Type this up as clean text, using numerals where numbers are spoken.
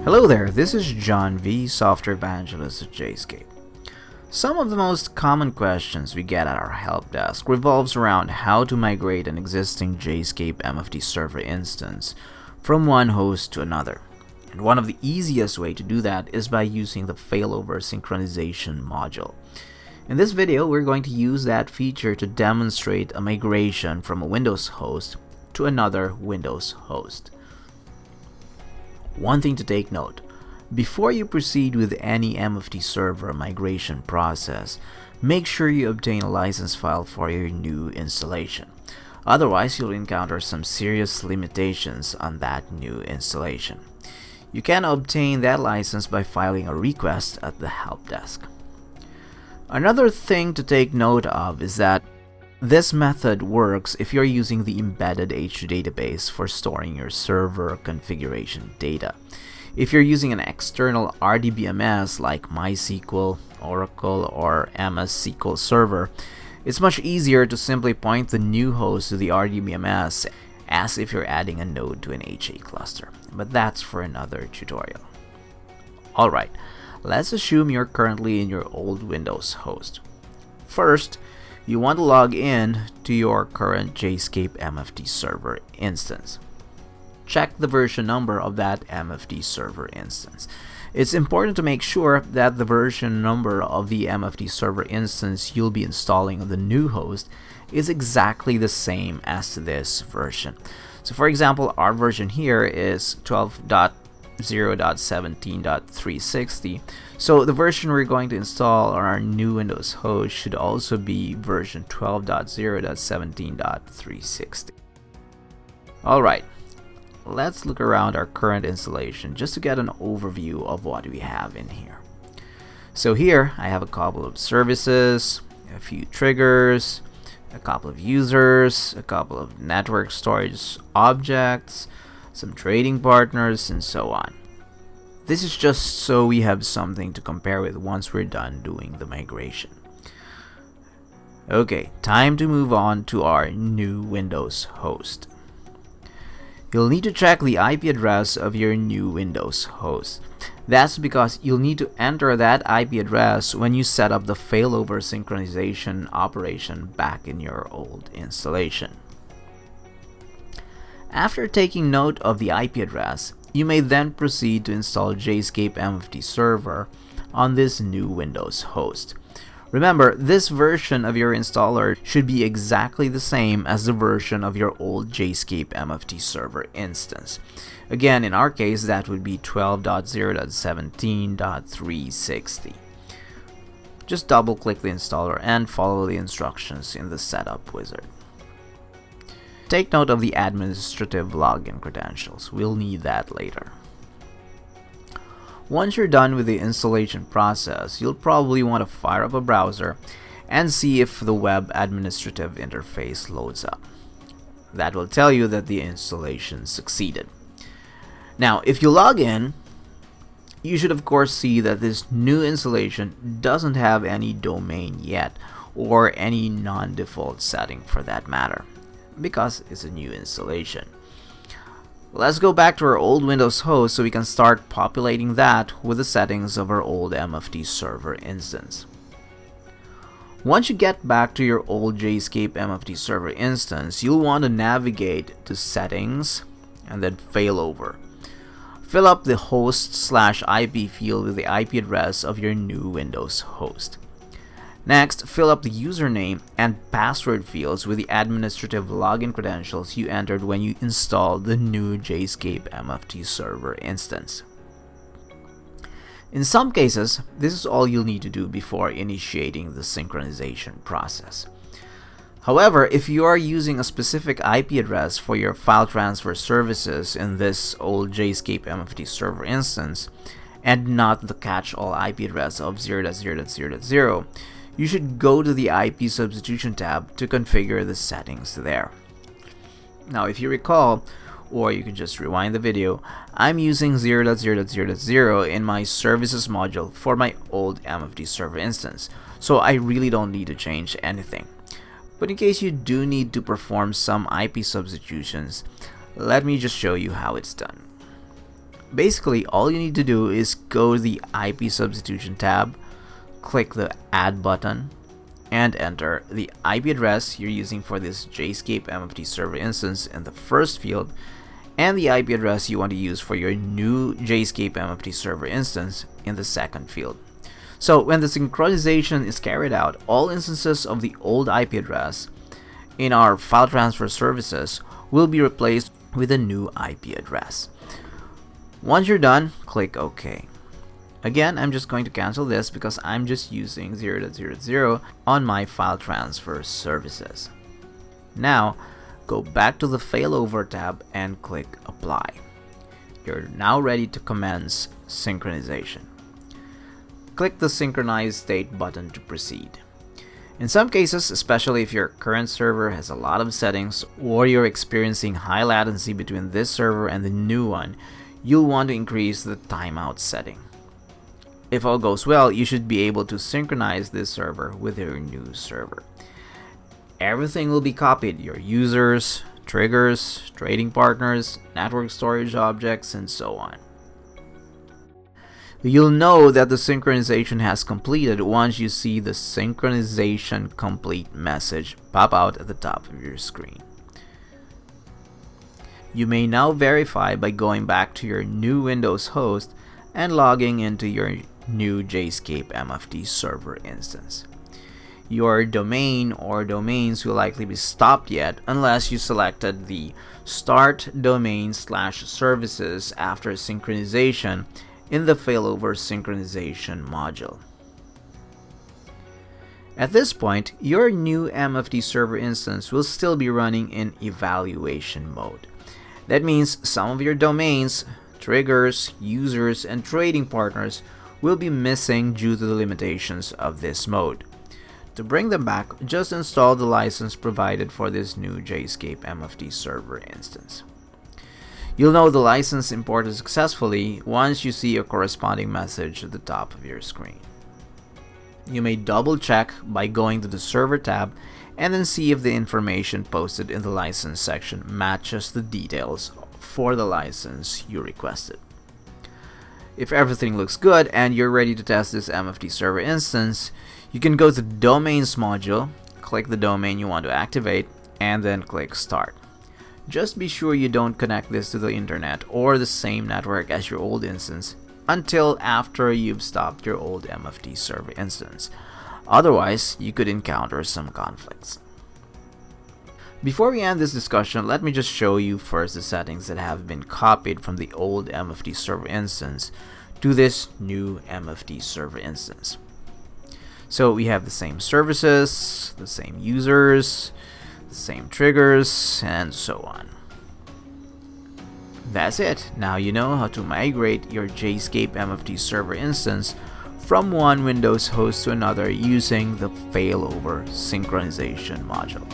Hello there, this is John V, Software Evangelist at JSCAPE. Some of the most common questions we get at our help desk revolves around how to migrate an existing JSCAPE MFT Server instance from one host to another. And one of the easiest way to do that is by using the Failover Synchronization module. In this video, we're going to use that feature to demonstrate a migration from a Windows host to another Windows host. One thing to take note, before you proceed with any MFT server migration process, make sure you obtain a license file for your new installation. Otherwise, you'll encounter some serious limitations on that new installation. You can obtain that license by filing a request at the help desk. Another thing to take note of is that this method works if you're using the embedded H2 database for storing your server configuration data. If you're using an external RDBMS like MySQL, Oracle, or MS SQL Server, it's much easier to simply point the new host to the RDBMS as if you're adding a node to an HA cluster. But that's for another tutorial. Alright, let's assume you're currently in your old Windows host. First, you want to log in to your current JSCAPE MFT Server instance. Check the version number of that MFT Server instance. It's important to make sure that the version number of the MFT Server instance you'll be installing on the new host is exactly the same as this version. So for example, our version here is 12.0.17.360. So the version we're going to install on our new Windows host should also be version 12.0.17.360. Alright, let's look around our current installation just to get an overview of what we have in here. So here I have a couple of services, a few triggers, a couple of users, a couple of network storage objects, some trading partners, and so on. This is just so we have something to compare with once we're done doing the migration. Okay, time to move on to our new Windows host. You'll need to check the IP address of your new Windows host. That's because you'll need to enter that IP address when you set up the failover synchronization operation back in your old installation. After taking note of the IP address, you may then proceed to install JSCAPE MFT Server on this new Windows host. Remember, this version of your installer should be exactly the same as the version of your old JSCAPE MFT Server instance. Again, in our case, that would be 12.0.17.360. Just double-click the installer and follow the instructions in the setup wizard. Take note of the administrative login credentials. We'll need that later. Once you're done with the installation process, you'll probably want to fire up a browser and see if the web administrative interface loads up. That will tell you that the installation succeeded. Now, if you log in, you should of course see that this new installation doesn't have any domain yet, or any non-default setting for that matter, because it's a new installation. Let's go back to our old Windows host so we can start populating that with the settings of our old MFT Server instance. Once you get back to your old JSCAPE MFT Server instance, you'll want to navigate to Settings and then Failover. Fill up the host/IP field with the IP address of your new Windows host. Next, fill up the username and password fields with the administrative login credentials you entered when you installed the new JSCAPE MFT Server instance. In some cases, this is all you'll need to do before initiating the synchronization process. However, if you are using a specific IP address for your file transfer services in this old JSCAPE MFT Server instance, and not the catch-all IP address of 0.0.0.0, you should go to the IP Substitution tab to configure the settings there. Now, if you recall, or you can just rewind the video, I'm using 0.0.0.0 in my services module for my old MFT Server instance, so I really don't need to change anything. But in case you do need to perform some IP substitutions, let me just show you how it's done. Basically, all you need to do is go to the IP Substitution tab, click the Add button, and enter the IP address you're using for this JSCAPE MFT Server instance in the first field, and the IP address you want to use for your new JSCAPE MFT Server instance in the second field. So when the synchronization is carried out, all instances of the old IP address in our file transfer services will be replaced with a new IP address. Once you're done, click OK. Again, I'm just going to cancel this because I'm just using 0.00 on my file transfer services. Now, go back to the Failover tab and click Apply. You're now ready to commence synchronization. Click the Synchronize State button to proceed. In some cases, especially if your current server has a lot of settings or you're experiencing high latency between this server and the new one, you'll want to increase the timeout setting. If all goes well, you should be able to synchronize this server with your new server. Everything will be copied: your users, triggers, trading partners, network storage objects, and so on. You'll know that the synchronization has completed once you see the synchronization complete message pop out at the top of your screen. You may now verify by going back to your new Windows host and logging into your new JSCAPE MFT Server instance. Your domain or domains will likely be stopped yet unless you selected the Start Domain/Services after synchronization in the Failover Synchronization module. At this point, your new MFT Server instance will still be running in evaluation mode. That means some of your domains, triggers, users, and trading partners will be missing due to the limitations of this mode. To bring them back, just install the license provided for this new JSCAPE MFT Server instance. You'll know the license imported successfully once you see a corresponding message at the top of your screen. You may double check by going to the Server tab and then see if the information posted in the license section matches the details for the license you requested. If everything looks good and you're ready to test this MFT Server instance, you can go to the Domains module, click the domain you want to activate, and then click Start. Just be sure you don't connect this to the internet or the same network as your old instance until after you've stopped your old MFT Server instance. Otherwise, you could encounter some conflicts. Before we end this discussion, let me just show you first the settings that have been copied from the old MFT Server instance to this new MFT Server instance. So we have the same services, the same users, the same triggers, and so on. That's it. Now you know how to migrate your JSCAPE MFT Server instance from one Windows host to another using the Failover Synchronization module.